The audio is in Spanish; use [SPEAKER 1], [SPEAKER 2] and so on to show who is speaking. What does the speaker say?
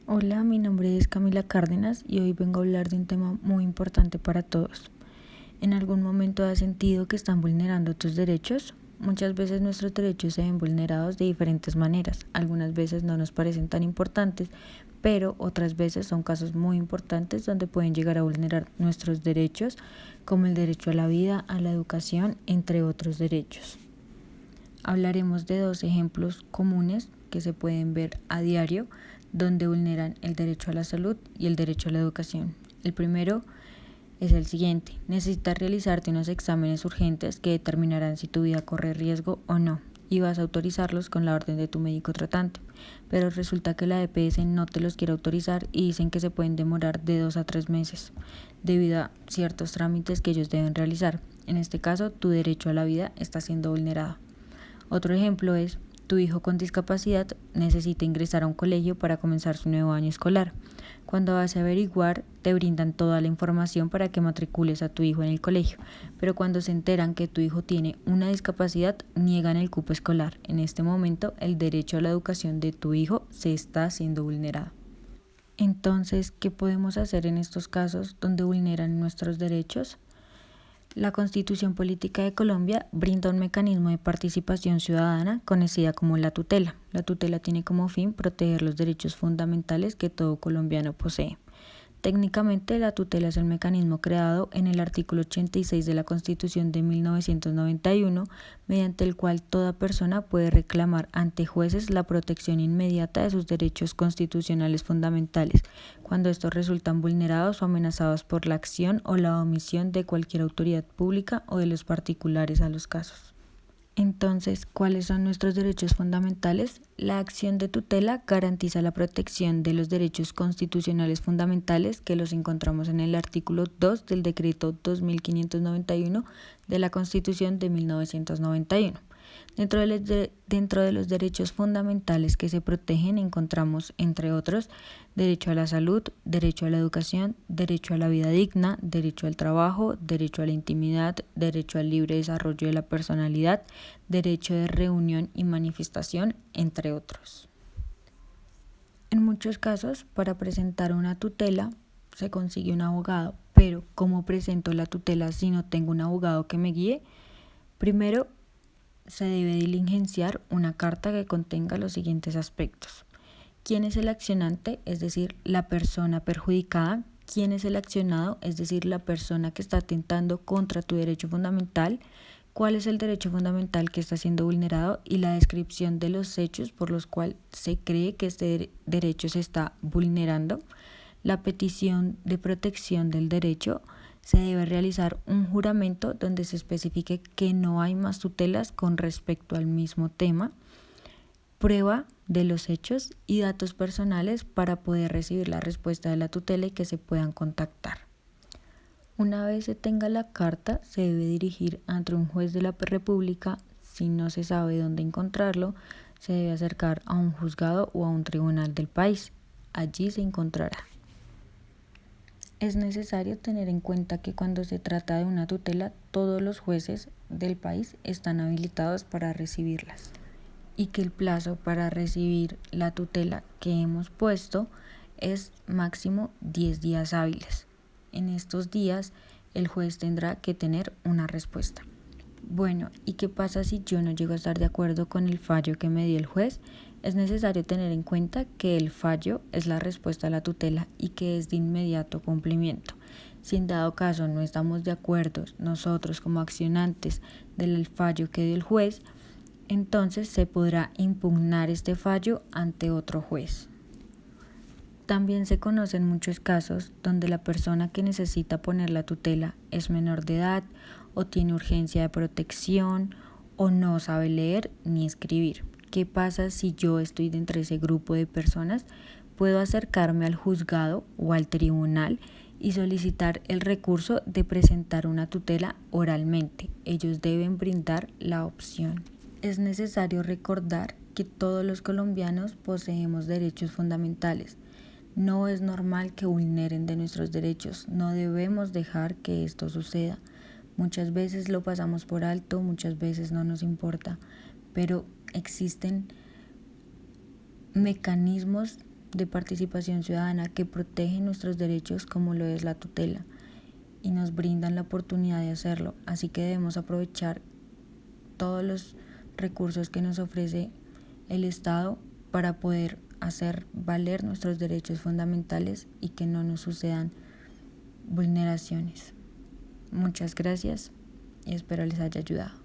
[SPEAKER 1] Hola, mi nombre es Camila Cárdenas y hoy vengo a hablar de un tema muy importante para todos. ¿En algún momento has sentido que están vulnerando tus derechos? Muchas veces nuestros derechos se ven vulnerados de diferentes maneras. Algunas veces no nos parecen tan importantes, pero otras veces son casos muy importantes donde pueden llegar a vulnerar nuestros derechos, como el derecho a la vida, a la educación, entre otros derechos. Hablaremos de dos ejemplos comunes que se pueden ver a diario donde vulneran el derecho a la salud y el derecho a la educación. El primero es el siguiente: necesitas realizarte unos exámenes urgentes que determinarán si tu vida corre riesgo o no, y vas a autorizarlos con la orden de tu médico tratante, pero resulta que la EPS no te los quiere autorizar y dicen que se pueden demorar de 2 a 3 meses debido a ciertos trámites que ellos deben realizar. En este caso, tu derecho a la vida está siendo vulnerado. Otro ejemplo es: tu hijo con discapacidad necesita ingresar a un colegio para comenzar su nuevo año escolar. Cuando vas a averiguar, te brindan toda la información para que matricules a tu hijo en el colegio, pero cuando se enteran que tu hijo tiene una discapacidad, niegan el cupo escolar. En este momento, el derecho a la educación de tu hijo se está siendo vulnerado. Entonces, ¿qué podemos hacer en estos casos donde vulneran nuestros derechos? La Constitución Política de Colombia brinda un mecanismo de participación ciudadana conocida como la tutela. La tutela tiene como fin proteger los derechos fundamentales que todo colombiano posee. Técnicamente, la tutela es el mecanismo creado en el artículo 86 de la Constitución de 1991, mediante el cual toda persona puede reclamar ante jueces la protección inmediata de sus derechos constitucionales fundamentales, cuando estos resultan vulnerados o amenazados por la acción o la omisión de cualquier autoridad pública o de los particulares a los casos. Entonces, ¿cuáles son nuestros derechos fundamentales? La acción de tutela garantiza la protección de los derechos constitucionales fundamentales que los encontramos en el artículo 2 del decreto 2591 de la Constitución de 1991. Dentro de los derechos fundamentales que se protegen encontramos, entre otros, derecho a la salud, derecho a la educación, derecho a la vida digna, derecho al trabajo, derecho a la intimidad, derecho al libre desarrollo de la personalidad, derecho de reunión y manifestación, entre otros. En muchos casos, para presentar una tutela, se consigue un abogado, pero ¿cómo presento la tutela si no tengo un abogado que me guíe? Primero, se debe diligenciar una carta que contenga los siguientes aspectos: ¿quién es el accionante? Es decir, la persona perjudicada. ¿Quién es el accionado? Es decir, la persona que está atentando contra tu derecho fundamental. ¿Cuál es el derecho fundamental que está siendo vulnerado? Y la descripción de los hechos por los cuales se cree que este derecho se está vulnerando. La petición de protección del derecho: se debe realizar un juramento donde se especifique que no hay más tutelas con respecto al mismo tema. Prueba de los hechos y datos personales para poder recibir la respuesta de la tutela y que se puedan contactar. Una vez se tenga la carta, se debe dirigir ante un juez de la República. Si no se sabe dónde encontrarlo, se debe acercar a un juzgado o a un tribunal del país. Allí se encontrará. Es necesario tener en cuenta que cuando se trata de una tutela, todos los jueces del país están habilitados para recibirlas, y que el plazo para recibir la tutela que hemos puesto es máximo 10 días hábiles. En estos días, el juez tendrá que tener una respuesta. Bueno, ¿y qué pasa si yo no llego a estar de acuerdo con el fallo que me dio el juez? Es necesario tener en cuenta que el fallo es la respuesta a la tutela y que es de inmediato cumplimiento. Si en dado caso no estamos de acuerdo nosotros como accionantes del fallo que dio el juez, entonces se podrá impugnar este fallo ante otro juez. También se conocen muchos casos donde la persona que necesita poner la tutela es menor de edad o tiene urgencia de protección o no sabe leer ni escribir. ¿Qué pasa si yo estoy dentro de ese grupo de personas? Puedo acercarme al juzgado o al tribunal y solicitar el recurso de presentar una tutela oralmente. Ellos deben brindar la opción. Es necesario recordar que todos los colombianos poseemos derechos fundamentales. No es normal que vulneren de nuestros derechos. No debemos dejar que esto suceda. Muchas veces lo pasamos por alto, muchas veces no nos importa, pero existen mecanismos de participación ciudadana que protegen nuestros derechos como lo es la tutela y nos brindan la oportunidad de hacerlo, así que debemos aprovechar todos los recursos que nos ofrece el Estado para poder hacer valer nuestros derechos fundamentales y que no nos sucedan vulneraciones. Muchas gracias y espero les haya ayudado.